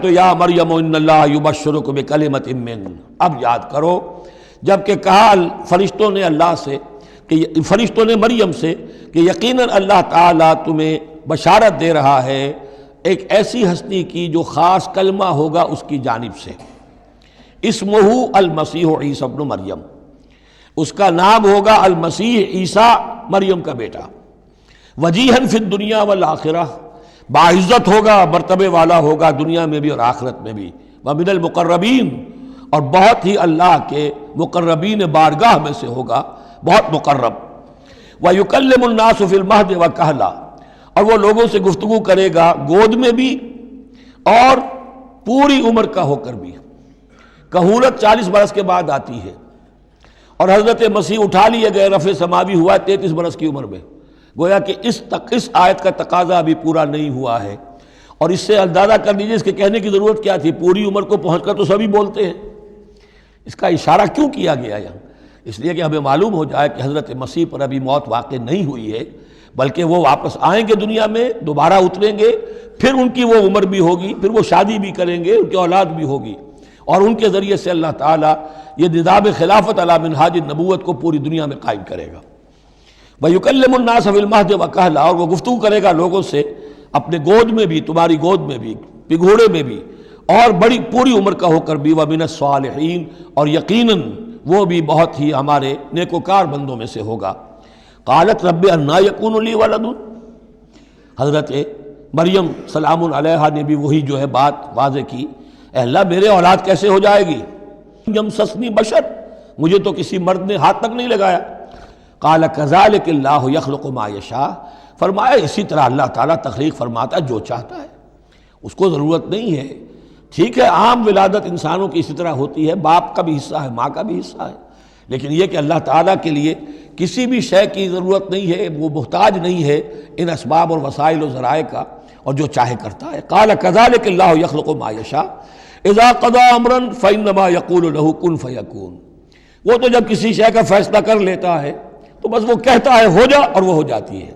تو یا مریم ان اللہ یبشرک بکلمۃ من، اب یاد کرو جب کہ کہا فرشتوں نے اللہ سے، کہ فرشتوں نے مریم سے کہ یقیناً اللہ تعالیٰ تمہیں بشارت دے رہا ہے ایک ایسی ہستی کی جو خاص کلمہ ہوگا اس کی جانب سے، اسمہ المسیح عیسی ابن مریم، اس کا نام ہوگا المسیح عیسیٰ مریم کا بیٹا، وجیہاً فی الدنیا والآخرہ، باعزت ہوگا، مرتبے والا ہوگا دنیا میں بھی اور آخرت میں بھی، ومن المقربین، اور بہت ہی اللہ کے مقربین بارگاہ میں سے ہوگا، بہت مقرب، وَيُكَلِّمُ النَّاسُ فِي الْمَهْدِ وَكَهْلًا، اور وہ لوگوں سے گفتگو کرے گا گود میں بھی اور پوری عمر کا ہو کر بھی۔ کہولت 40 برس کے بعد آتی ہے، اور حضرت مسیح اٹھا لیے گئے، رفع سماوی ہوا 33 برس کی عمر میں، گویا کہ اس آیت کا تقاضا ابھی پورا نہیں ہوا ہے، اور اس سے اندازہ کر لیجیے اس کے کہنے کی ضرورت کیا تھی، پوری عمر کو پہنچ کر تو سبھی بولتے ہیں، اس کا اشارہ کیوں کیا گیا یہاں؟ اس لیے کہ ہمیں معلوم ہو جائے کہ حضرت مسیح پر ابھی موت واقع نہیں ہوئی ہے، بلکہ وہ واپس آئیں گے دنیا میں، دوبارہ اتریں گے، پھر ان کی وہ عمر بھی ہوگی، پھر وہ شادی بھی کریں گے، ان کی اولاد بھی ہوگی، اور ان کے ذریعے سے اللہ تعالیٰ یہ نظام خلافت علی منہاج النبوت کو پوری دنیا میں قائم کرے گا۔ وَيُكَلِّمُ النَّاسَ فِي الْمَهْدِ وَكَهْلًا، اور وہ گفتگو کرے گا لوگوں سے اپنے گود میں بھی، تمہاری گود میں بھی، پگھوڑے میں بھی، اور بڑی پوری عمر کا ہو کر بھی، وَمِنَ الصَّالِحِينَ، اور یقیناً وہ بھی بہت ہی ہمارے نیکوکار بندوں میں سے ہوگا۔ قالت رب انا یکون لی ولد، حضرت مریم سلام علیہا نے بھی وہی جو ہے بات واضح کی، اے اللہ میرے اولاد کیسے ہو جائے گی، یمسسنی بشر، مجھے تو کسی مرد نے ہاتھ تک نہیں لگایا۔ قال کذالک اللہ یخلق ما یشاء، فرمایا اسی طرح اللہ تعالیٰ تخلیق فرماتا جو چاہتا ہے، اس کو ضرورت نہیں ہے، ٹھیک ہے عام ولادت انسانوں کی اسی طرح ہوتی ہے، باپ کا بھی حصہ ہے، ماں کا بھی حصہ ہے، لیکن یہ کہ اللہ تعالیٰ کے لیے کسی بھی شے کی ضرورت نہیں ہے، وہ محتاج نہیں ہے ان اسباب اور وسائل و ذرائع کا، اور جو چاہے کرتا ہے۔ قال کذالک اللہ یخلق ما یشاء اذا قضى امرا فانما يقول له كن فيكون، وہ تو جب کسی شے کا فیصلہ کر لیتا ہے تو بس وہ کہتا ہے ہو جا اور وہ ہو جاتی ہے۔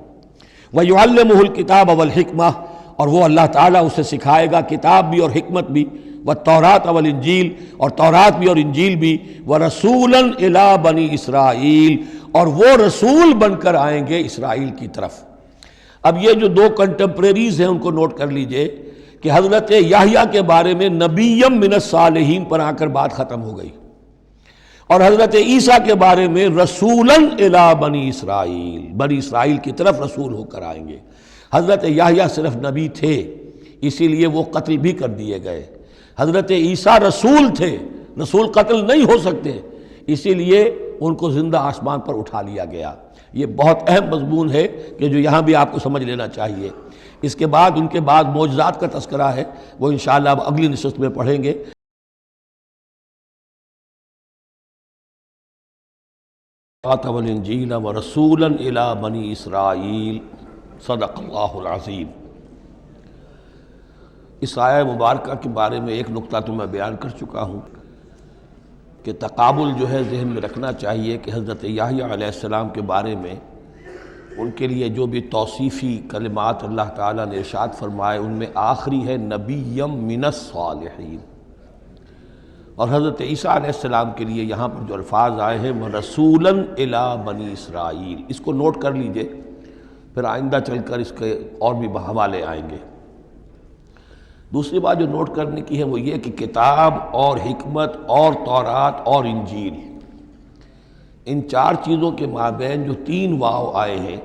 وَيُعَلِّمُهُ الْكِتَابَ وَالْحِكْمَةَ، اور وہ اللہ تعالیٰ اسے سکھائے گا کتاب بھی اور حکمت بھی، وَالتَّوْرَاةَ وَالْإِنْجِيلَ، اور تورات بھی اور انجیل بھی، وَرَسُولًا إِلَىٰ بَنِي إِسْرَائِيل، اور وہ رسول بن کر آئیں گے اسرائیل کی طرف۔ اب یہ جو دو کنٹمپریریز ہیں ان کو نوٹ کر لیجئے کہ حضرت یحییٰ کے بارے میں نبیم من الصالحین پر آ کر بات ختم ہو گئی، اور حضرت عیسیٰ کے بارے میں رسولاً الی بنی اسرائیل، بنی اسرائیل کی طرف رسول ہو کر آئیں گے۔ حضرت یحییٰ صرف نبی تھے، اسی لیے وہ قتل بھی کر دیے گئے۔ حضرت عیسیٰ رسول تھے، رسول قتل نہیں ہو سکتے، اسی لیے ان کو زندہ آسمان پر اٹھا لیا گیا۔ یہ بہت اہم مضمون ہے کہ جو یہاں بھی آپ کو سمجھ لینا چاہیے۔ اس کے بعد ان کے بعد معجزات کا تذکرہ ہے، وہ انشاءاللہ اب اگلی نشست میں پڑھیں گے۔ والانجیل ورسولا الی بنی اسرائیل، صدق اللہ العظیم۔ اس آیہ مبارکہ کے بارے میں ایک نقطہ تو میں بیان کر چکا ہوں کہ تقابل جو ہے ذہن میں رکھنا چاہیے کہ حضرت یحییٰ علیہ السلام کے بارے میں ان کے لیے جو بھی توصیفی کلمات اللہ تعالیٰ نے ارشاد فرمائے ان میں آخری ہے نبیم من الصالحین، اور حضرت عیسیٰ علیہ السلام کے لیے یہاں پر جو الفاظ آئے ہیں وہ رسولاً الی بنی اسرائیل، اس کو نوٹ کر لیجئے، پھر آئندہ چل کر اس کے اور بھی حوالے آئیں گے۔ دوسری بات جو نوٹ کرنے کی ہے وہ یہ کہ کتاب اور حکمت اور تورات اور انجیل، ان چار چیزوں کے مابین جو 3 واو آئے ہیں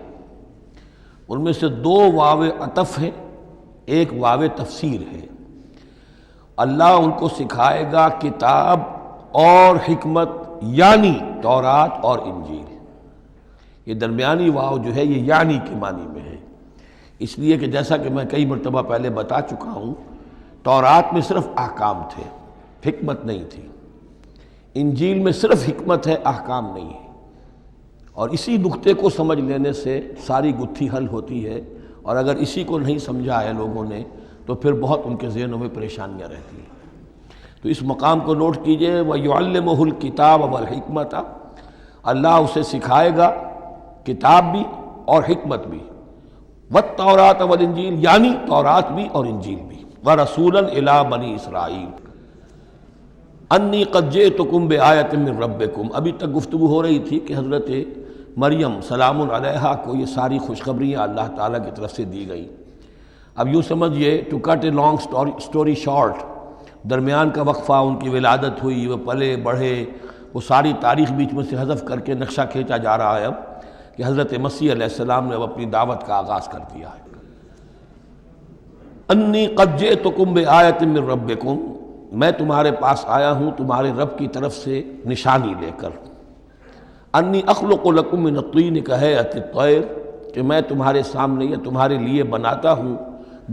ان میں سے 2 واو عطف ہیں، ایک واو تفسیر ہے۔ اللہ ان کو سکھائے گا کتاب اور حکمت، یعنی تورات اور انجیل۔ یہ درمیانی واو جو ہے یہ یعنی کے معنی میں ہے، اس لیے کہ جیسا کہ میں کئی مرتبہ پہلے بتا چکا ہوں، تورات میں صرف احکام تھے، حکمت نہیں تھی، انجیل میں صرف حکمت ہے، احکام نہیں ہے، اور اسی نقطے کو سمجھ لینے سے ساری گتھی حل ہوتی ہے، اور اگر اسی کو نہیں سمجھا ہے لوگوں نے تو پھر بہت ان کے ذہنوں میں پریشانیاں رہتی ہیں۔ تو اس مقام کو نوٹ کیجئے، وَيُعَلِّمُهُ الْكِتَابَ وَالْحِكْمَةَ، اللہ اسے سکھائے گا کتاب بھی اور حکمت بھی، وَالتَّوْرَاةَ وَالْإِنْجِيلَ، یعنی تورات بھی اور انجیل بھی۔ ورسولا الی بنی اسرائیل انی قد جئتکم بآیۃ من ربکم۔ ابھی تک گفتگو ہو رہی تھی کہ حضرت مریم سلام علیہا کو یہ ساری خوشخبریاں اللہ تعالیٰ کی طرف سے دی گئیں۔ اب یوں سمجھیے، to cut a long story short, درمیان کا وقفہ، ان کی ولادت ہوئی، وہ پلے بڑھے، وہ ساری تاریخ بیچ میں سے حذف کر کے نقشہ کھینچا جا رہا ہے اب کہ حضرت مسیح علیہ السلام نے اب اپنی دعوت کا آغاز کر دیا ہے۔ انی قد جئتکم بآیۃ من ربکم، میں تمہارے پاس آیا ہوں تمہارے رب کی طرف سے نشانی لے کر۔ انی اخلق لکم من الطین کہیئۃ الطیر، کہ میں تمہارے سامنے یا تمہارے لیے بناتا ہوں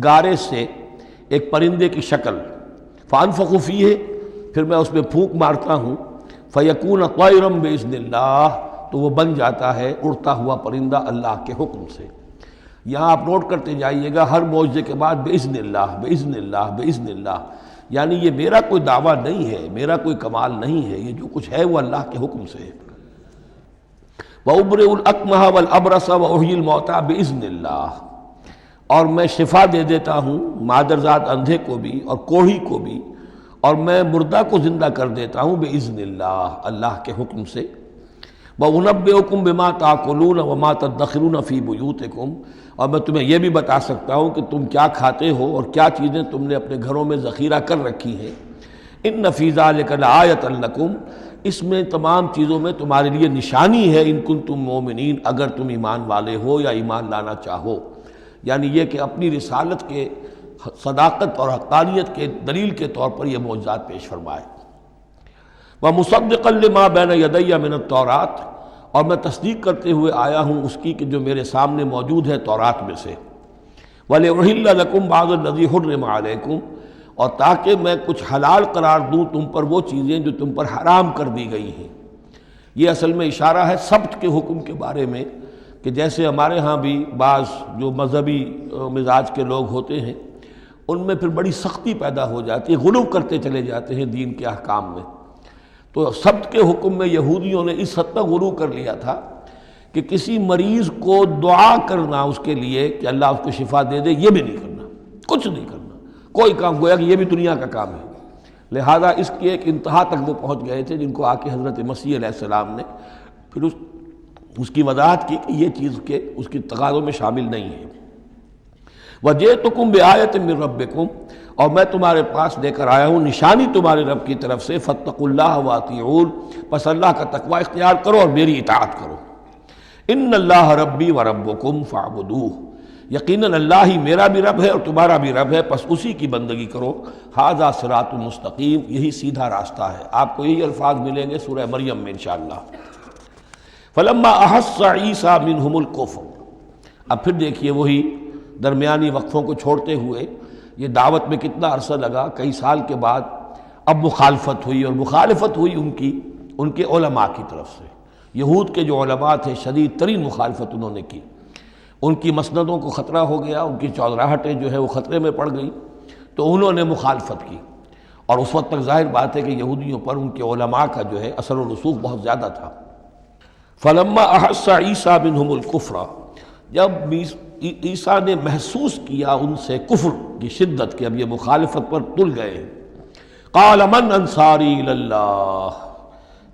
گارے سے ایک پرندے کی شکل، فانفخ فیہ، پھر میں اس میں پھونک مارتا ہوں، فیکون طیرا باذن اللہ، تو وہ بن جاتا ہے اڑتا ہوا پرندہ اللہ کے حکم سے۔ یہاں آپ نوٹ کرتے جائیے گا، ہر معجزے کے بعد باذن اللہ باذن اللہ باذن اللہ، یعنی یہ میرا کوئی دعویٰ نہیں ہے، میرا کوئی کمال نہیں ہے، یہ جو کچھ ہے وہ اللہ کے حکم سے ہے۔ وَأُبْرِئُ الْأَكْمَحَ وَالْأَبْرَصَ وَأُحْيِي الْمَوْتَىٰ بِإِذْنِ اللَّهِ، اور میں شفا دے دیتا ہوں مادرزاد اندھے کو بھی اور کوڑھی کو بھی، اور میں مردہ کو زندہ کر دیتا ہوں بِإِذْنِ اللَّهِ، اللہ کے حکم سے۔ وَأُنَبِّئُكُم بِمَا تَأْكُلُونَ وَمَا تَدَّخِرُونَ فِي بُيُوتِكُمْ، اور میں تمہیں یہ بھی بتا سکتا ہوں کہ تم کیا کھاتے ہو اور کیا چیزیں تم نے اپنے گھروں میں ذخیرہ کر رکھی ہیں۔ إِنَّ فِي ذَلِكَ لَآیَةً لَکُمْ، اس میں تمام چیزوں میں تمہارے لیے نشانی ہے، ان کنتم مومنین، اگر تم ایمان والے ہو یا ایمان لانا چاہو، یعنی یہ کہ اپنی رسالت کے صداقت اور حقانیت کے دلیل کے طور پر یہ معجزات پیش فرمائے۔ وَمُصَدِّقًا لِمَا بَيْنَ يَدَيَّ مِنَ التَّوْرَاةِ، اور میں تصدیق کرتے ہوئے آیا ہوں اس کی کہ جو میرے سامنے موجود ہے تورات میں سے۔ وَلِأُحِلَّ لَكُمْ بَعْضَ الَّذِي حُرِّمَ عَلَيْكُمْ، اور تاکہ میں کچھ حلال قرار دوں تم پر وہ چیزیں جو تم پر حرام کر دی گئی ہیں۔ یہ اصل میں اشارہ ہے سبت کے حکم کے بارے میں، کہ جیسے ہمارے ہاں بھی بعض جو مذہبی مزاج کے لوگ ہوتے ہیں ان میں پھر بڑی سختی پیدا ہو جاتی ہے، غلو کرتے چلے جاتے ہیں دین کے احکام میں۔ تو سبت کے حکم میں یہودیوں نے اس حد تک غلو کر لیا تھا کہ کسی مریض کو دعا کرنا اس کے لیے کہ اللہ اس کو شفا دے دے، یہ بھی نہیں کرنا، کچھ نہیں کرنا، کوئی کام، گویا کہ یہ بھی دنیا کا کام ہے۔ لہذا اس کی ایک انتہا تک وہ پہنچ گئے تھے جن کو آ کے حضرت مسیح علیہ السلام نے پھر اس کی وضاحت کی کہ یہ چیز کے اس کی تقاضوں میں شامل نہیں ہے۔ وَجِئْتُكُم بِآیَةٍ مِّن رَبِّكُمْ، اور میں تمہارے پاس لے کر آیا ہوں نشانی تمہارے رب کی طرف سے، فَاتَّقُوا اللَّهَ وَأَطِیعُونِ، پس اللہ کا تقوی اختیار کرو اور میری اطاعت کرو۔ إِنَّ اللَّهَ رَبِّي وَرَبُّكُمْ فَاعْبُدُوهُ، یقیناً اللہ ہی میرا بھی رب ہے اور تمہارا بھی رب ہے، پس اسی کی بندگی کرو۔ ھذا صراط مستقیم، یہی سیدھا راستہ ہے۔ آپ کو یہی الفاظ ملیں گے سورہ مریم میں انشاءاللہ۔ فَلَمَّا أَحَسَّ عِیسیٰ مِنْهُمُ الْکُفْرَ، اب پھر دیکھیے وہی درمیانی وقفوں کو چھوڑتے ہوئے یہ دعوت میں کتنا عرصہ لگا، کئی سال کے بعد اب مخالفت ہوئی، اور مخالفت ہوئی ان کے علماء کی طرف سے۔ یہود کے جو علماء تھے شدید ترین مخالفت انہوں نے کی، ان کی مسندوں کو خطرہ ہو گیا، ان کی چودراہٹیں جو ہے وہ خطرے میں پڑ گئی، تو انہوں نے مخالفت کی، اور اس وقت تک ظاہر بات ہے کہ یہودیوں پر ان کے علماء کا جو ہے اثر و رسوخ بہت زیادہ تھا۔ فلما احس عیسیٰ منہم الکفر، جب عیسیٰ نے محسوس کیا ان سے کفر کی شدت کہ اب یہ مخالفت پر تل گئے، قال من انصاری الی اللہ،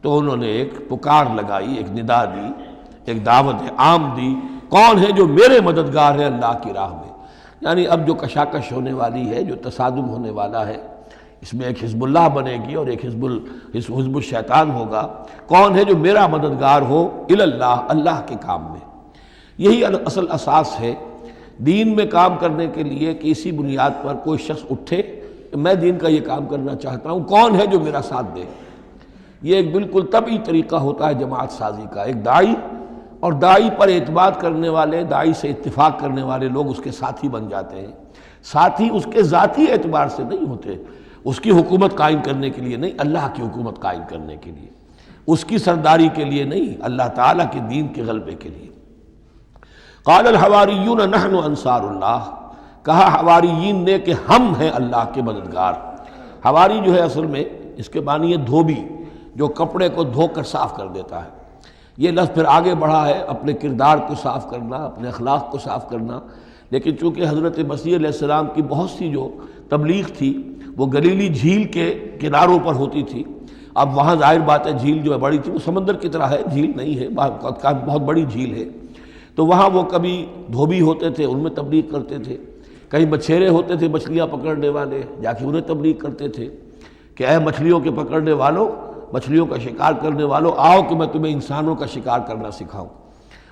تو انہوں نے ایک پکار لگائی، ایک ندا دی، ایک دعوت عام دی، کون ہے جو میرے مددگار ہے اللہ کی راہ میں؟ یعنی اب جو کشاکش ہونے والی ہے، جو تصادم ہونے والا ہے، اس میں ایک حزب اللہ بنے گی اور ایک حزب الشیطان ہوگا، کون ہے جو میرا مددگار ہو الی اللہ، اللہ کے کام میں۔ یہی اصل اساس ہے دین میں کام کرنے کے لیے کہ اسی بنیاد پر کوئی شخص اٹھے کہ میں دین کا یہ کام کرنا چاہتا ہوں، کون ہے جو میرا ساتھ دے۔ یہ ایک بالکل طبعی طریقہ ہوتا ہے جماعت سازی کا، ایک داعی اور داعی پر اعتماد کرنے والے، داعی سے اتفاق کرنے والے لوگ اس کے ساتھی بن جاتے ہیں۔ ساتھی اس کے ذاتی اعتبار سے نہیں ہوتے، اس کی حکومت قائم کرنے کے لیے نہیں، اللہ کی حکومت قائم کرنے کے لیے، اس کی سرداری کے لیے نہیں، اللہ تعالیٰ کے دین کے غلبے کے لیے۔ قال الحواریون نحن انصار اللہ، کہا حواریین نے کہ ہم ہیں اللہ کے مددگار۔ حواری جو ہے اصل میں اس کے معنی ہے دھوبی، جو کپڑے کو دھو کر صاف کر دیتا ہے۔ یہ لفظ پھر آگے بڑھا ہے، اپنے کردار کو صاف کرنا، اپنے اخلاق کو صاف کرنا، لیکن چونکہ حضرت مسیح علیہ السلام کی بہت سی جو تبلیغ تھی وہ گلیلی جھیل کے کناروں پر ہوتی تھی. اب وہاں ظاہر بات ہے جھیل جو ہے بڑی تھی، وہ سمندر کی طرح ہے، جھیل نہیں ہے، بہت بڑی جھیل ہے. تو وہاں وہ کبھی دھوبی ہوتے تھے، ان میں تبلیغ کرتے تھے. کہیں مچھیرے ہوتے تھے مچھلیاں پکڑنے والے، جا کے انہیں تبلیغ کرتے تھے کہ اے مچھلیوں کے پکڑنے والوں، مچھلیوں کا شکار کرنے والوں، آؤ کہ میں تمہیں انسانوں کا شکار کرنا سکھاؤں.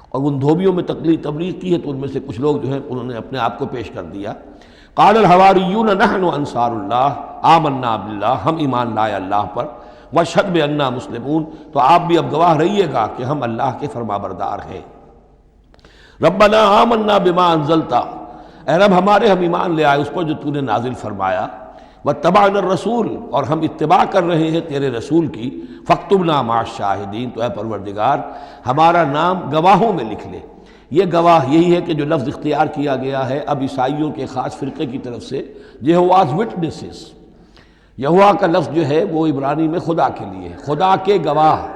اور ان دھوبیوں میں تبلیغ کی ہے، تو ان میں سے کچھ لوگ جو ہیں انہوں نے اپنے آپ کو پیش کر دیا. قال الحواریون نحن انصار اللہ آمنا باللہ، ہم ایمان لائے اللہ پر، واشہد بأننا مسلمون، تو آپ بھی اب گواہ رہیے گا کہ ہم اللہ کے فرما بردار ہیں. ربنا آمنا بما انزلت، اے رب ہمارے ہم ایمان لے آئے اس پر جو تو نے نازل فرمایا. واتبعنا الرسول، اور ہم اتباع کر رہے ہیں تیرے رسول کی. فاکتبنا مع الشاہدین، تو اے پروردگار ہمارا نام گواہوں میں لکھ لے. یہ گواہ یہی ہے کہ جو لفظ اختیار کیا گیا ہے اب عیسائیوں کے خاص فرقے کی طرف سے، یہواز وٹنسز. یہوا کا لفظ جو ہے وہ عبرانی میں خدا کے لیے ہے، خدا کے گواہ،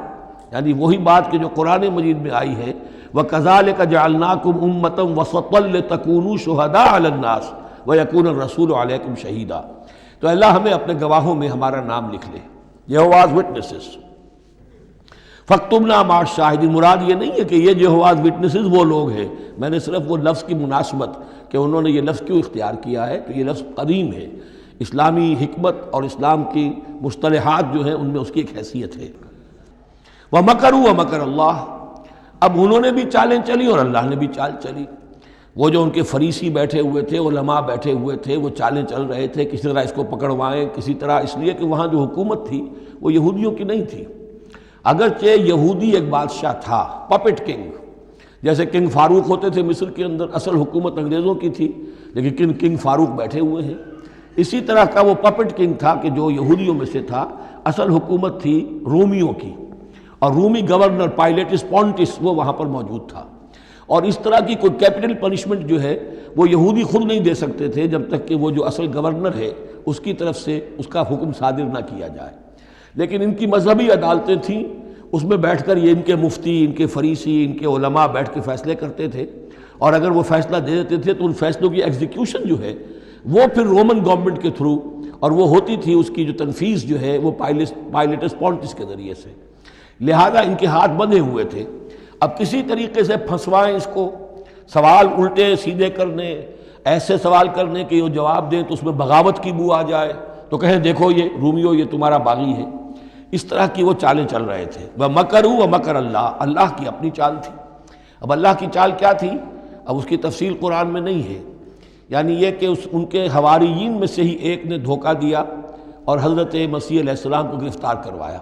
یعنی وہی بات کہ جو قرآن مجید میں آئی ہے وَكَذَلِكَ جَعَلْنَاكُمْ أُمَّةً وَسَطًا لِتَكُونُوا شُهَدَاءَ عَلَى النَّاسِ وَيَكُونَ الرَّسُولُ عَلَيْكُمْ شَهِيدًا. تو اللہ ہمیں اپنے گواہوں میں ہمارا نام لکھ لے، یہواز وٹنسز. فَاكْتُبْنَا مَعَ الشَّاهِدِينَ، مراد یہ نہیں ہے کہ یہ یہواز وٹنسز وہ لوگ ہیں، میں نے صرف وہ لفظ کی مناسبت کہ انہوں نے یہ لفظ کیوں اختیار کیا ہے، تو یہ لفظ قدیم ہے، اسلامی حکمت اور اسلام کی مصطلحات جو ہیں ان میں اس کی ایک حیثیت ہے. وَمَكَرُوا وَمَكَرَ اللَّهُ، اب انہوں نے بھی چالیں چلی اور اللہ نے بھی چال چلی. وہ جو ان کے فریسی بیٹھے ہوئے تھے، علماء بیٹھے ہوئے تھے، وہ چالیں چل رہے تھے کسی طرح اس کو پکڑوائیں، کسی طرح، اس لیے کہ وہاں جو حکومت تھی وہ یہودیوں کی نہیں تھی. اگرچہ یہودی ایک بادشاہ تھا، پپٹ کنگ، جیسے کنگ فاروق ہوتے تھے مصر کے اندر، اصل حکومت انگریزوں کی تھی لیکن کنگ فاروق بیٹھے ہوئے ہیں. اسی طرح کا وہ پپٹ کنگ تھا کہ جو یہودیوں میں سے تھا، اصل حکومت تھی رومیوں کی، اور رومی گورنر پائلیٹس پونٹس وہ وہاں پر موجود تھا. اور اس طرح کی کوئی کیپٹل پنشمنٹ جو ہے وہ یہودی خود نہیں دے سکتے تھے جب تک کہ وہ جو اصل گورنر ہے اس کی طرف سے اس کا حکم صادر نہ کیا جائے. لیکن ان کی مذہبی عدالتیں تھیں، اس میں بیٹھ کر یہ ان کے مفتی، ان کے فریسی، ان کے علماء بیٹھ کے فیصلے کرتے تھے، اور اگر وہ فیصلہ دے دیتے تھے تو ان فیصلوں کی ایگزیکیوشن جو ہے وہ پھر رومن گورنمنٹ کے تھرو، اور وہ ہوتی تھی اس کی جو تنفیذ جو ہے وہ پائلیٹس پونٹس کے ذریعے سے. لہذا ان کے ہاتھ بندھے ہوئے تھے. اب کسی طریقے سے پھنسوائیں اس کو، سوال الٹے سیدھے کرنے، ایسے سوال کرنے کہ وہ جواب دیں تو اس میں بغاوت کی بو آ جائے، تو کہیں دیکھو یہ رومیو یہ تمہارا باغی ہے. اس طرح کی وہ چالیں چل رہے تھے. وَمَكَرُوا وَمَكَرَ اللَّهُ، اللہ کی اپنی چال تھی. اب اللہ کی چال کیا تھی؟ اب اس کی تفصیل قرآن میں نہیں ہے، یعنی یہ کہ ان کے حواریین میں سے ہی ایک نے دھوکہ دیا اور حضرت مسیح علیہ السلام کو گرفتار کروایا.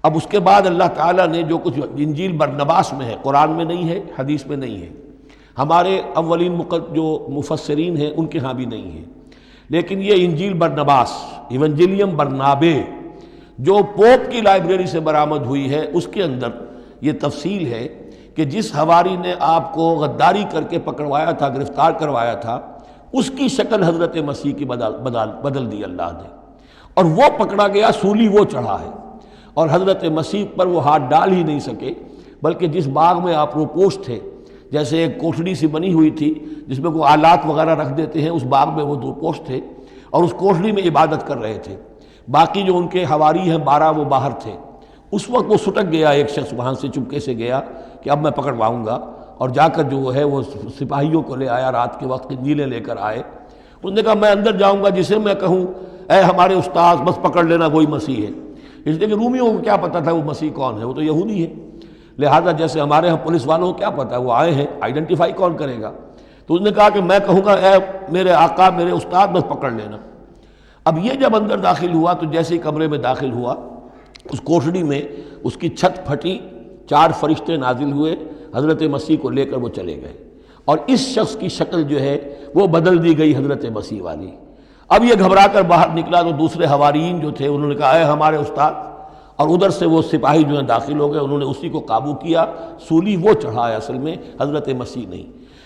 اب اس کے بعد اللہ تعالیٰ نے جو کچھ انجیل برنباس میں ہے، قرآن میں نہیں ہے، حدیث میں نہیں ہے، ہمارے اولین جو مفسرین ہیں ان کے ہاں بھی نہیں ہے، لیکن یہ انجیل برنباس، ایونجیلیم برنابے، جو پوپ کی لائبریری سے برآمد ہوئی ہے، اس کے اندر یہ تفصیل ہے کہ جس حواری نے آپ کو غداری کر کے پکڑوایا تھا، گرفتار کروایا تھا، اس کی شکل حضرت مسیح کی بدل دی اللہ نے، اور وہ پکڑا گیا، سولی وہ چڑھا ہے، اور حضرت مسیح پر وہ ہاتھ ڈال ہی نہیں سکے، بلکہ جس باغ میں آپ روپوش تھے، جیسے ایک کوٹھڑی سی بنی ہوئی تھی جس میں کوئی آلات وغیرہ رکھ دیتے ہیں، اس باغ میں وہ روپوش تھے اور اس کوٹھڑی میں عبادت کر رہے تھے. باقی جو ان کے حواری ہیں 12 وہ باہر تھے. اس وقت وہ سٹک گیا، ایک شخص وہاں سے چپکے سے گیا کہ اب میں پکڑواؤں گا، اور جا کر جو ہے وہ سپاہیوں کو لے آیا، رات کے وقت نیلے لے کر آئے. انہوں نے کہا میں اندر جاؤں گا، جسے میں کہوں اے ہمارے استاد بس پکڑ لینا وہی مسیح ہے. اس لیے کہ رومیوں کو کیا پتا تھا وہ مسیح کون ہے، وہ تو یہودی ہے. لہذا جیسے ہمارے ہاں پولیس والوں کو کیا پتا ہے وہ آئے ہیں، آئیڈینٹیفائی کون کرے گا. تو اس نے کہا کہ میں کہوں گا اے میرے آقا، میرے استاد بس پکڑ لینا. اب یہ جب اندر داخل ہوا تو جیسے ہی کمرے میں داخل ہوا، اس کوٹھڑی میں اس کی چھت پھٹی، 4 فرشتے نازل ہوئے، حضرت مسیح کو لے کر وہ چلے گئے، اور اس شخص کی شکل جو ہے وہ بدل دی گئی حضرت مسیح والی. اب یہ گھبرا کر باہر نکلا تو دوسرے حواریین جو تھے انہوں نے کہا اے ہمارے استاد، اور ادھر سے وہ سپاہی جو ہیں داخل ہو گئے، انہوں نے اسی کو قابو کیا. سولی وہ چڑھا ہے اصل میں، حضرت مسیح نہیں.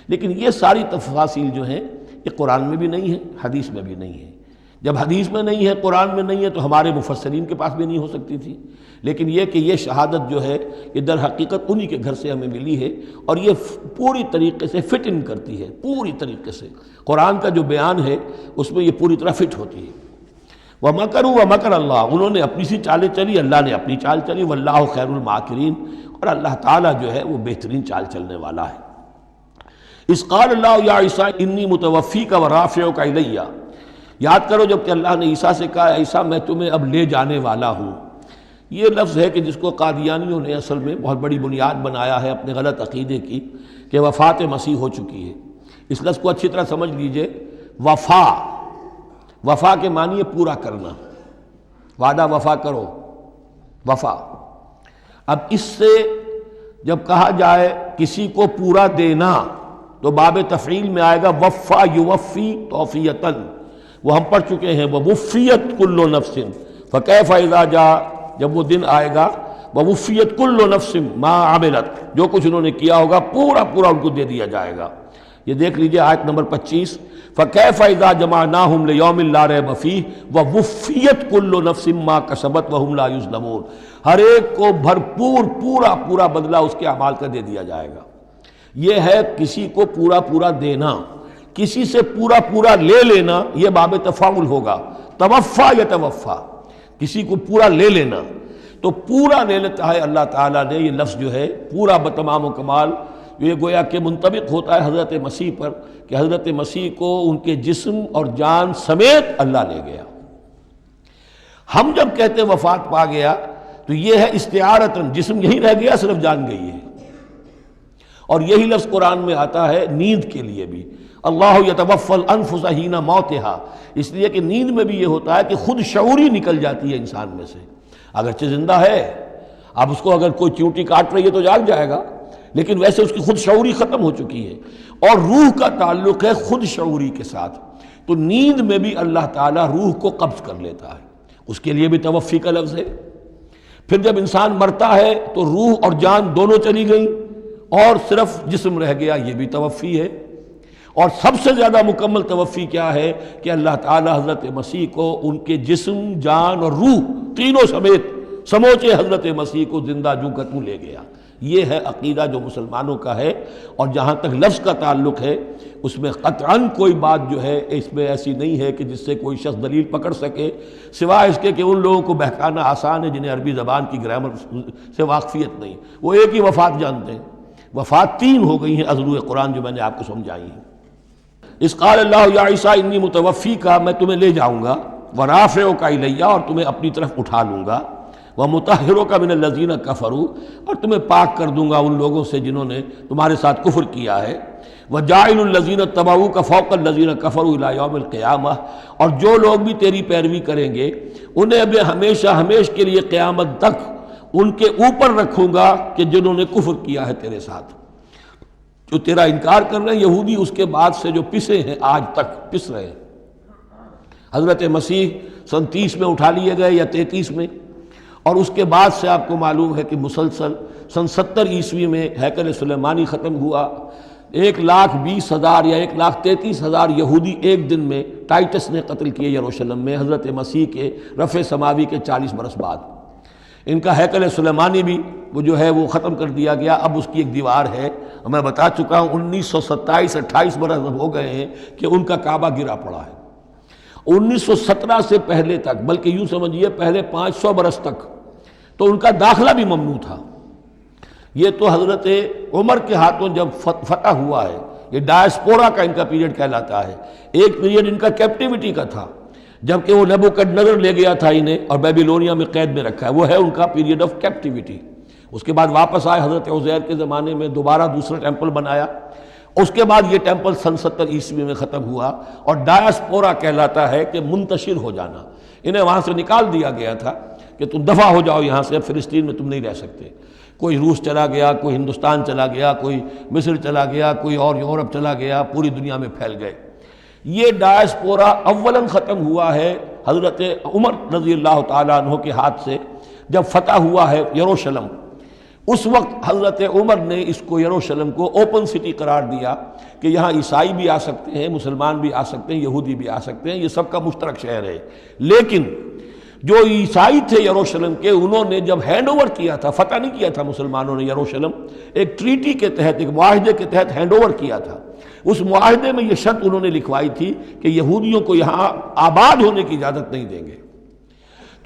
لیکن یہ ساری تفاصیل جو ہیں یہ قرآن میں بھی نہیں ہے، حدیث میں بھی نہیں ہے. جب حدیث میں نہیں ہے، قرآن میں نہیں ہے، تو ہمارے مفسرین کے پاس بھی نہیں ہو سکتی تھی۔ لیکن یہ کہ یہ شہادت جو ہے یہ در حقیقت انہی کے گھر سے ہمیں ملی ہے، اور یہ پوری طریقے سے فٹ ان کرتی ہے، پوری طریقے سے قرآن کا جو بیان ہے اس میں یہ پوری طرح فٹ ہوتی ہے۔ وَمَكَرُوا وَمَكَرَ اللَّهُ، انہوں نے اپنی سی چالیں چلی، اللہ نے اپنی چال چلی، وَاللَّهُ خَيْرُ الْمَاكِرِينَ، اور اللہ تعالیٰ جو ہے وہ بہترین چال چلنے والا ہے۔ اِذْ قَالَ اللَّهُ يَا عِيسَىٰ إِنِّي مُتَوَفِّيكَ وَرَافِعُكَ إِلَيَّ، یاد کرو جب کہ اللہ نے عیسیٰ سے کہا عیسیٰ میں تمہیں اب لے جانے والا ہوں۔ یہ لفظ ہے کہ جس کو قادیانیوں نے اصل میں بہت بڑی بنیاد بنایا ہے اپنے غلط عقیدے کی، کہ وفات مسیح ہو چکی ہے۔ اس لفظ کو اچھی طرح سمجھ لیجئے، وفا کے معنی ہے پورا کرنا، وعدہ وفا کرو، وفا۔ اب اس سے جب کہا جائے کسی کو پورا دینا تو باب تفعیل میں آئے گا وفا یوفی توفیتاً، وہ ہم پڑھ چکے ہیں، ووفیت کل نفس فکیف اذا جاء، جب وہ دن آئے گا ووفیت کل نفس ما عملت، جو کچھ انہوں نے کیا ہوگا پورا پورا ان کو دے دیا جائے گا۔ یہ دیکھ لیجئے آیت نمبر 25، فَكَيْفَ إِذَا جَمَعْنَاهُمْ لِيَوْمٍ لَا رَيْبَ فِيهِ وَوُفِّيَتْ كُلُّ نَفْسٍ مَا كَسَبَتْ وَهُمْ لَا يُظْلَمُونَ، ہر ایک کو بھرپور پورا بدلہ اس کے اعمال کا دے دیا جائے گا۔ یہ ہے کسی کو پورا دینا، کسی سے پورا لے لینا، یہ باب تفاعل ہوگا، توفا یا توفا، کسی کو پورا لے لینا، تو پورا لے لیتا ہے اللہ تعالیٰ نے۔ یہ لفظ جو ہے پورا بتمام و کمال، یہ گویا کہ منطبق ہوتا ہے حضرت مسیح پر، کہ حضرت مسیح کو ان کے جسم اور جان سمیت اللہ لے گیا۔ ہم جب کہتے ہیں وفات پا گیا تو یہ ہے استعارتاً، جسم یہی رہ گیا، صرف جان گئی ہے۔ اور یہی لفظ قرآن میں آتا ہے نیند کے لیے بھی، اللہ یتوفی الانفس حین موتہا، اس لیے کہ نیند میں بھی یہ ہوتا ہے کہ خود شعوری نکل جاتی ہے انسان میں سے، اگرچہ زندہ ہے، اب اس کو اگر کوئی چیونٹی کاٹ رہی ہے تو جاگ جائے گا، لیکن ویسے اس کی خود شعوری ختم ہو چکی ہے، اور روح کا تعلق ہے خود شعوری کے ساتھ، تو نیند میں بھی اللہ تعالیٰ روح کو قبض کر لیتا ہے، اس کے لیے بھی توفی کا لفظ ہے۔ پھر جب انسان مرتا ہے تو روح اور جان دونوں چلی گئیں اور صرف جسم رہ گیا، یہ بھی توفی ہے۔ اور سب سے زیادہ مکمل توفی کیا ہے کہ اللہ تعالیٰ حضرت مسیح کو ان کے جسم، جان اور روح تینوں سمیت سموچے حضرت مسیح کو زندہ جو کا توں لے گیا۔ یہ ہے عقیدہ جو مسلمانوں کا ہے، اور جہاں تک لفظ کا تعلق ہے اس میں قطعاً کوئی بات جو ہے اس میں ایسی نہیں ہے کہ جس سے کوئی شخص دلیل پکڑ سکے، سوائے اس کے کہ ان لوگوں کو بہکانا آسان ہے جنہیں عربی زبان کی گرامر سے واقفیت نہیں، وہ ایک ہی وفات جانتے ہیں۔ وفات تین ہو گئی ہیں ازروع قرآن جو میں نے آپ کو سمجھائی ہیں۔ اس قال اللہ یا عیسیٰ انی متوفیکا، میں تمہیں لے جاؤں گا، ورافعک الیہ، اور تمہیں اپنی طرف اٹھا لوں گا، ومطہرک من الذین کفروا، اور تمہیں پاک کر دوں گا ان لوگوں سے جنہوں نے تمہارے ساتھ کفر کیا ہے، وجاعل الذین اتبعوک فوق الذین کفروا الی یوم القیامہ، اور جو لوگ بھی تیری پیروی کریں گے انہیں اب ہمیشہ کے لیے قیامت تک ان کے اوپر رکھوں گا کہ جنہوں نے کفر کیا ہے تیرے ساتھ، جو تیرا انکار کر رہے ہیں یہودی، اس کے بعد سے جو پسے ہیں آج تک پس رہے ہیں۔ حضرت مسیح سن 30 میں اٹھا لیے گئے یا 33 میں، اور اس کے بعد سے آپ کو معلوم ہے کہ مسلسل سن 70 عیسوی میں ہیکل سلیمانی ختم ہوا، 1,20,000 یا 1,33,000 یہودی ایک دن میں ٹائٹس نے قتل کیے یروشلم میں حضرت مسیح کے رفع سماوی کے 40 برس بعد۔ ان کا ہیکل سلیمانی بھی وہ جو ہے وہ ختم کر دیا گیا، اب اس کی ایک دیوار ہے، میں بتا چکا ہوں 1927-28 برس ہو گئے ہیں کہ ان کا کعبہ گرا پڑا ہے۔ 1917 سے پہلے تک، بلکہ یوں سمجھیے پہلے 500 برس تک تو ان کا داخلہ بھی ممنوع تھا۔ یہ تو حضرت عمر کے ہاتھوں جب فتح ہوا ہے، یہ ڈائسپورا کا ان کا پیریڈ کہلاتا ہے، ایک پیریڈ ان کا کیپٹیوٹی کا تھا، جبکہ وہ نبوکدنضر لے گیا تھا انہیں اور بیبیلونیا میں قید میں رکھا ہے، وہ ہے ان کا پیریڈ آف کیپٹیوٹی۔ اس کے بعد واپس آئے حضرت عزیر کے زمانے میں، دوبارہ دوسرا ٹیمپل بنایا، اس کے بعد یہ ٹیمپل سن 70 عیسوی میں ختم ہوا، اور ڈائسپورا کہلاتا ہے کہ منتشر ہو جانا، انہیں وہاں سے نکال دیا گیا تھا کہ تم دفع ہو جاؤ یہاں سے، اب فلسطین میں تم نہیں رہ سکتے۔ کوئی روس چلا گیا، کوئی ہندوستان چلا گیا، کوئی مصر چلا گیا، کوئی اور یورپ چلا گیا، پوری دنیا میں پھیل گئے۔ یہ ڈائسپورا اولاً ختم ہوا ہے حضرت عمر رضی اللہ تعالیٰ عنہ کے ہاتھ سے، جب فتح ہوا ہے یروشلم۔ اس وقت حضرت عمر نے اس کو یروشلم کو اوپن سٹی قرار دیا کہ یہاں عیسائی بھی آ سکتے ہیں، مسلمان بھی آ سکتے ہیں، یہودی بھی آ سکتے ہیں، یہ سب کا مشترک شہر ہے۔ لیکن جو عیسائی تھے یروشلم کے، انہوں نے جب ہینڈ اوور کیا تھا، فتح نہیں کیا تھا مسلمانوں نے یروشلم، ایک ٹریٹی کے تحت، ایک معاہدے کے تحت ہینڈ اوور کیا تھا۔ اس معاہدے میں یہ شرط انہوں نے لکھوائی تھی کہ یہودیوں کو یہاں آباد ہونے کی اجازت نہیں دیں گے۔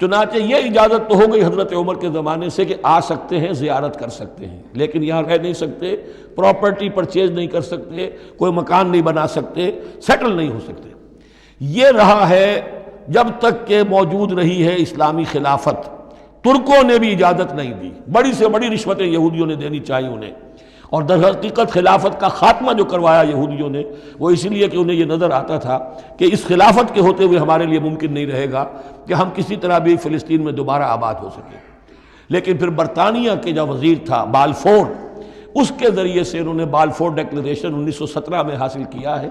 چنانچہ یہ اجازت تو ہو گئی حضرت عمر کے زمانے سے کہ آ سکتے ہیں، زیارت کر سکتے ہیں، لیکن یہاں رہ نہیں سکتے، پراپرٹی پرچیز نہیں کر سکتے، کوئی مکان نہیں بنا سکتے، سیٹل نہیں ہو سکتے۔ یہ رہا ہے جب تک کہ موجود رہی ہے اسلامی خلافت۔ ترکوں نے بھی اجازت نہیں دی، بڑی سے بڑی رشوتیں یہودیوں نے دینی چاہیے انہیں، اور در حقیقت خلافت کا خاتمہ جو کروایا یہودیوں نے وہ اس لیے کہ انہیں یہ نظر آتا تھا کہ اس خلافت کے ہوتے ہوئے ہمارے لیے ممکن نہیں رہے گا کہ ہم کسی طرح بھی فلسطین میں دوبارہ آباد ہو سکیں۔ لیکن پھر برطانیہ کے جو وزیر تھا بالفور، اس کے ذریعے سے انہوں نے بالفور ڈیکلریشن 1917 میں حاصل کیا ہے۔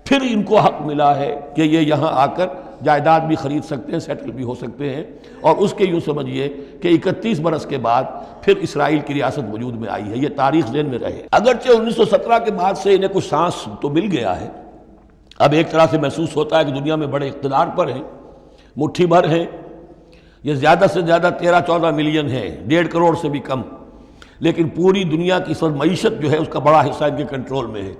پھر ان کو حق ملا ہے کہ یہ یہاں آ کر جائیداد بھی خرید سکتے ہیں، سیٹل بھی ہو سکتے ہیں، اور اس کے یوں سمجھیے کہ 31 برس کے بعد پھر اسرائیل کی ریاست وجود میں آئی ہے۔ یہ تاریخ ذہن میں رہے۔ اگرچہ 1917 کے بعد سے انہیں کچھ سانس تو مل گیا ہے، اب ایک طرح سے محسوس ہوتا ہے کہ دنیا میں بڑے اقتدار پر ہیں، مٹھی بھر ہیں، یہ زیادہ سے زیادہ 13-14 ملین ہیں، 1.5 کروڑ سے بھی کم، لیکن پوری دنیا کی سب معیشت جو ہے اس کا بڑا حصہ ان کے کنٹرول میں ہے۔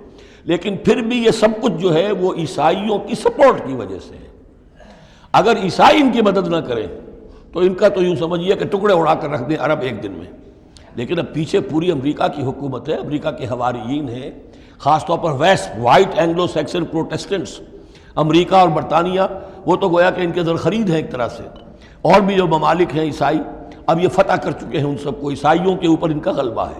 لیکن پھر بھی یہ سب کچھ جو ہے وہ عیسائیوں کی سپورٹ کی وجہ سے ہے۔ اگر عیسائی ان کی مدد نہ کریں تو ان کا تو یوں سمجھیے کہ ٹکڑے اڑا کر رکھ دیں عرب ایک دن میں۔ لیکن اب پیچھے پوری امریکہ کی حکومت ہے، امریکہ کے حواریین ہیں، خاص طور پر west white Anglo Saxon Protestants, امریکہ اور برطانیہ، وہ تو گویا کہ ان کے در خرید ہیں ایک طرح سے، اور بھی جو ممالک ہیں عیسائی اب یہ فتح کر چکے ہیں ان سب کو، عیسائیوں کے اوپر ان کا غلبہ ہے۔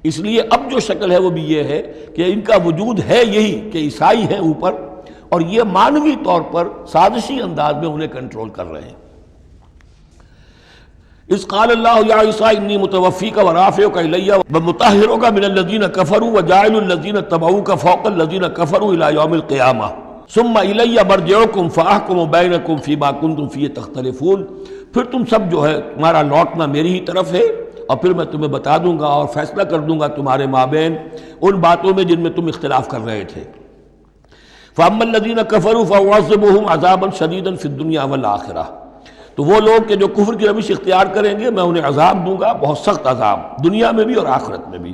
اس لیے اب جو شکل ہے وہ بھی یہ ہے کہ ان کا وجود ہے یہی کہ عیسائی ہیں اوپر، اور یہ مانوی طور پر سازشی انداز میں انہیں کنٹرول کر رہے ہیں۔ اذ قال اللہ یا عیسیٰ انی متوفیک ورافعک الی ومطہرک من الذین کفروا وجاعل الذین اتبعوک فوق الذین کفروا الی یوم القیامہ ثم الی مرجعکم فاحکم بینکم فیما کنتم فیہ تختلفون۔ پھر تم سب جو ہے تمہارا لوٹنا میری ہی طرف ہے، اور پھر میں تمہیں بتا دوں گا اور فیصلہ کر دوں گا تمہارے مابین ان باتوں میں جن میں تم اختلاف کر رہے تھے۔ فَأَمَّا الَّذِينَ كَفَرُوا فَأُعَذِّبُهُمْ عَذَابًا شَدِيدًا فِي الدُّنْيَا وَالْآخِرَةِ، تو وہ لوگ کہ جو کفر کی روش اختیار کریں گے میں انہیں عذاب دوں گا، بہت سخت عذاب، دنیا میں بھی اور آخرت میں بھی۔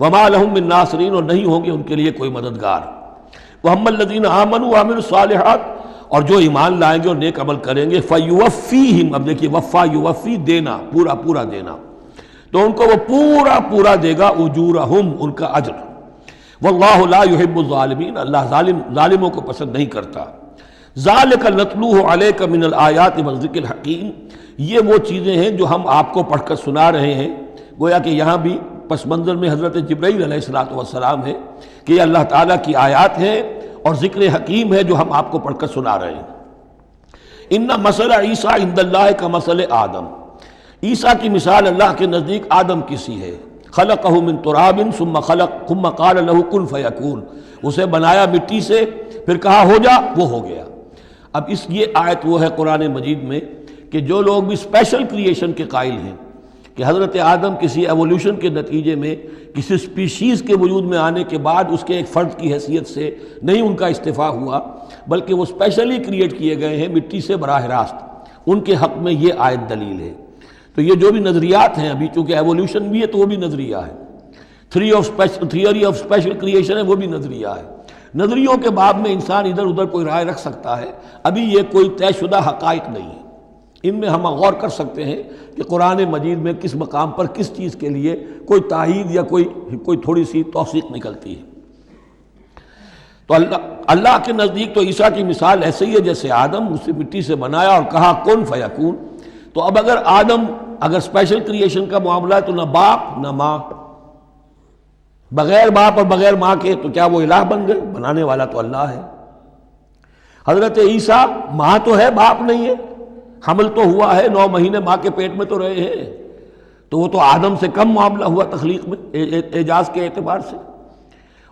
وَمَا لَهُم مِّن نَّاصِرِينَ، اور نہیں ہوں گے ان کے لیے کوئی مددگار۔ وَأَمَّا الَّذِينَ آمَنُوا وَعَمِلُوا الصَّالِحَاتِ، اور جو ایمان لائیں گے اور نیک عمل کریں گے، فَيُوَفِّيهِمْ، اب دیکھیے وفا یوفی دینا، پورا پورا دینا، تو ان کو وہ پورا پورا دے گا، اجورہم، ان کا اجر۔ واللہ لا یحب الظالمین، اللہ ظالموں کو پسند نہیں کرتا۔ ذالک نتلوہ علیک من الآیات والذکر الحکیم، یہ وہ چیزیں ہیں جو ہم آپ کو پڑھ کر سنا رہے ہیں۔ گویا کہ یہاں بھی پس منظر میں حضرت جبرائیل علیہ السلام ہے کہ یہ اللہ تعالیٰ کی آیات ہیں اور ذکر حکیم ہے جو ہم آپ کو پڑھ کر سنا رہے ہیں۔ ان مثل عیسیٰ عند اللہ کمثل آدم، عیسیٰ کی مثال اللہ کے نزدیک آدم کی سی ہے۔ خلقہ من تراب ثم قال له کن فیکون، اسے بنایا مٹی سے پھر کہا ہو جا، وہ ہو گیا۔ اب یہ آیت وہ ہے قرآن مجید میں کہ جو لوگ بھی اسپیشل کریشن کے قائل ہیں کہ حضرت آدم کسی ایولیوشن کے نتیجے میں کسی اسپیشیز کے وجود میں آنے کے بعد اس کے ایک فرد کی حیثیت سے نہیں ان کا استفاع ہوا، بلکہ وہ اسپیشلی کریٹ کیے گئے ہیں مٹی سے براہ راست، ان کے حق میں یہ آیت دلیل ہے۔ تو یہ جو بھی نظریات ہیں ابھی، چونکہ ایولیوشن بھی ہے تو وہ بھی نظریہ ہے، تھیوری آف اسپیشل کریشن ہے وہ بھی نظریہ ہے۔ نظریوں کے باب میں انسان ادھر ادھر کوئی رائے رکھ سکتا ہے، ابھی یہ کوئی طے شدہ حقائق نہیں ہے۔ ان میں ہم غور کر سکتے ہیں کہ قرآن مجید میں کس مقام پر کس چیز کے لیے کوئی تائید یا کوئی تھوڑی سی توثیق نکلتی ہے۔ تو اللہ کے نزدیک تو عیسیٰ کی مثال ایسے ہی ہے جیسے آدم، اسے مٹی سے بنایا اور کہا کن فیکون۔ تو اب اگر آدم اگر اسپیشل کریشن کا معاملہ ہے تو نہ باپ نہ ماں، بغیر باپ اور بغیر ماں کے تو کیا وہ الہ بن گئے؟ بنانے والا تو اللہ ہے۔ حضرت عیسیٰ ماں تو ہے باپ نہیں ہے، حمل تو ہوا ہے، 9 مہینے ماں کے پیٹ میں تو رہے ہیں، تو وہ تو آدم سے کم معاملہ ہوا تخلیق میں اعجاز کے اعتبار سے۔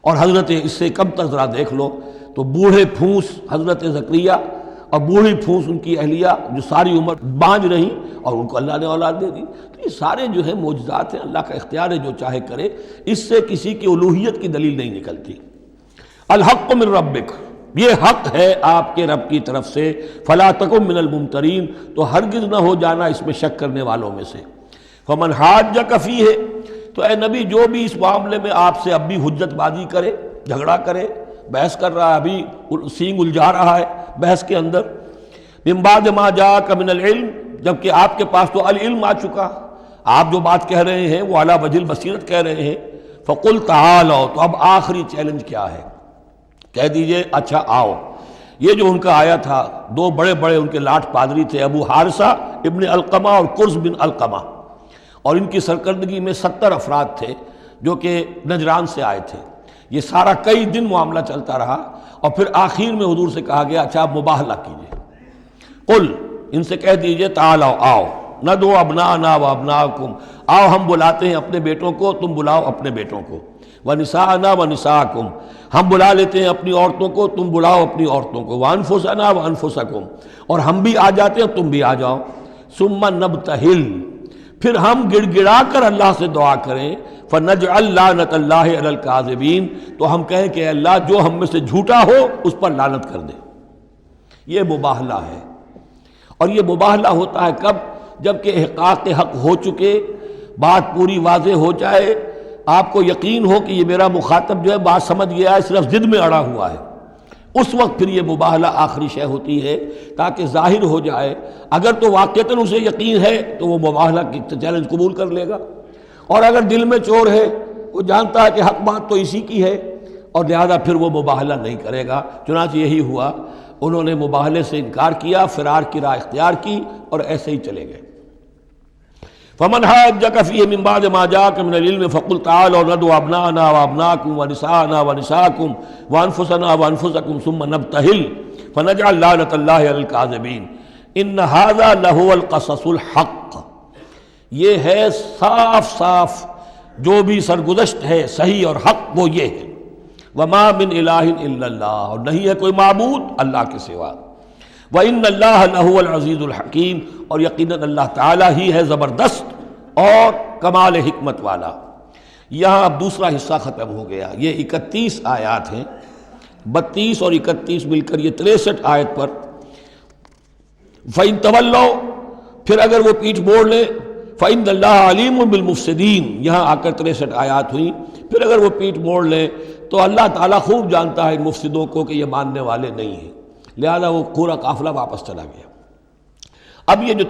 اور حضرت اس سے کم تر ذرا دیکھ لو تو بوڑھے پھونس حضرت زکریا اور بوڑھی پھوس ان کی اہلیہ جو ساری عمر بانجھ رہیں اور ان کو اللہ نے اولاد دے دی۔ تو یہ سارے جو ہیں معجزات ہیں، اللہ کا اختیار ہے، جو چاہے کرے، اس سے کسی کی الوہیت کی دلیل نہیں نکلتی۔ الحق من ربک، یہ حق ہے آپ کے رب کی طرف سے، فلا تکن من الممترین، تو ہرگز نہ ہو جانا اس میں شک کرنے والوں میں سے۔ فمن حاجک فیہ، تو اے نبی جو بھی اس معاملے میں آپ سے اب بھی حجت بازی کرے، جھگڑا کرے، بحث کر رہا ہے، ابھی سینگ الجھا رہا ہے بحث کے اندر، من بعد ما جاءک من العلم، جبکہ آپ کے پاس تو العلم آ چکا، آپ جو بات کہہ رہے ہیں وہ علی وجہ البصیرت کہہ رہے ہیں، فقل تعالوا، تو اب آخری چیلنج کیا ہے؟ کہہ دیجئے اچھا آؤ۔ یہ جو ان کا آیا تھا، دو بڑے بڑے ان کے لاٹ پادری تھے، ابو حارثہ ابن علقمہ اور قرظ بن علقمہ، اور ان کی سرکردگی میں 70 افراد تھے جو کہ نجران سے آئے تھے۔ یہ سارا کئی دن معاملہ چلتا رہا، اور پھر آخر میں حضور سے کہا گیا اچھا آپ مباہلہ کیجئے، قل، ان سے کہہ دیجئے تعالوا، آؤ، ندعو ابناءنا و ابناءکم، آؤ ہم بلاتے ہیں اپنے بیٹوں کو، تم بلاؤ اپنے بیٹوں کو، ونساءنا ونساءکم، ہم بلا لیتے ہیں اپنی عورتوں کو، تم بلاؤ اپنی عورتوں کو، وانفسنا وانفسکم، اور ہم بھی آ جاتے ہیں تم بھی آ جاؤ، ثم نبتہل، پھر ہم گڑ گڑا کر اللہ سے دعا کریں، فنجعل لعنت اللہ علی الکاذبین، تو ہم کہیں کہ اے اللہ جو ہم میں سے جھوٹا ہو اس پر لعنت کر دے۔ یہ مباہلہ ہے، اور یہ مباہلہ ہوتا ہے کب؟ جب کہ احقاق حق ہو چکے، بات پوری واضح ہو جائے، آپ کو یقین ہو کہ یہ میرا مخاطب جو ہے بات سمجھ گیا ہے، صرف ضد میں اڑا ہوا ہے، اس وقت پھر یہ مباہلہ آخری شے ہوتی ہے، تاکہ ظاہر ہو جائے۔ اگر تو واقعتاً اسے یقین ہے تو وہ مباہلہ کی چیلنج قبول کر لے گا، اور اگر دل میں چور ہے، وہ جانتا ہے کہ حق بات تو اسی کی ہے، اور لہذا پھر وہ مباہلہ نہیں کرے گا۔ چنانچہ یہی ہوا، انہوں نے مباہلے سے انکار کیا، فرار کی راہ اختیار کی، اور ایسے ہی چلے گئے۔ فمن حاجک فیہ من بعد ما جاءک من العلم فقل تعالوا ندعو ابناءنا وابناءکم ونساءنا ونساءکم وانفسنا وانفسکم ثم نبتہل فنجعل لعنت اللہ علی الکاذبین ان ھذا لہو القصص الحق، یہ ہے صاف صاف جو بھی سرگزشت ہے صحیح اور حق، وہ یہ ہے، وما من الہ الا اللہ، اور نہیں ہے کوئی معبود اللہ کے سوا، وَإِنَّ اللَّهَ لَهُوَ الْعَزِيزُ الْحَكِيمُ، اور یقیناً اللہ تعالیٰ ہی ہے زبردست اور کمال حکمت والا۔ یہاں اب دوسرا حصہ ختم ہو گیا، یہ 31 آیات ہیں، 32 اور 31 مل کر یہ 63 آیت پر۔ فَإِن تَوَلَّوْا، پھر اگر وہ پیٹھ موڑ لیں، فَإِنَّ اللَّهَ عَلِيمٌ بِالْمُفْسِدِينَ، یہاں آ کر 63 آیات ہوئیں، پھر اگر وہ پیٹھ موڑ لیں تو اللہ تعالیٰ خوب جانتا ہے ان مفسدوں کو کہ یہ ماننے والے نہیں ہیں، لہذا وہ پورا قافلہ واپس چلا گیا۔ اب یہ جو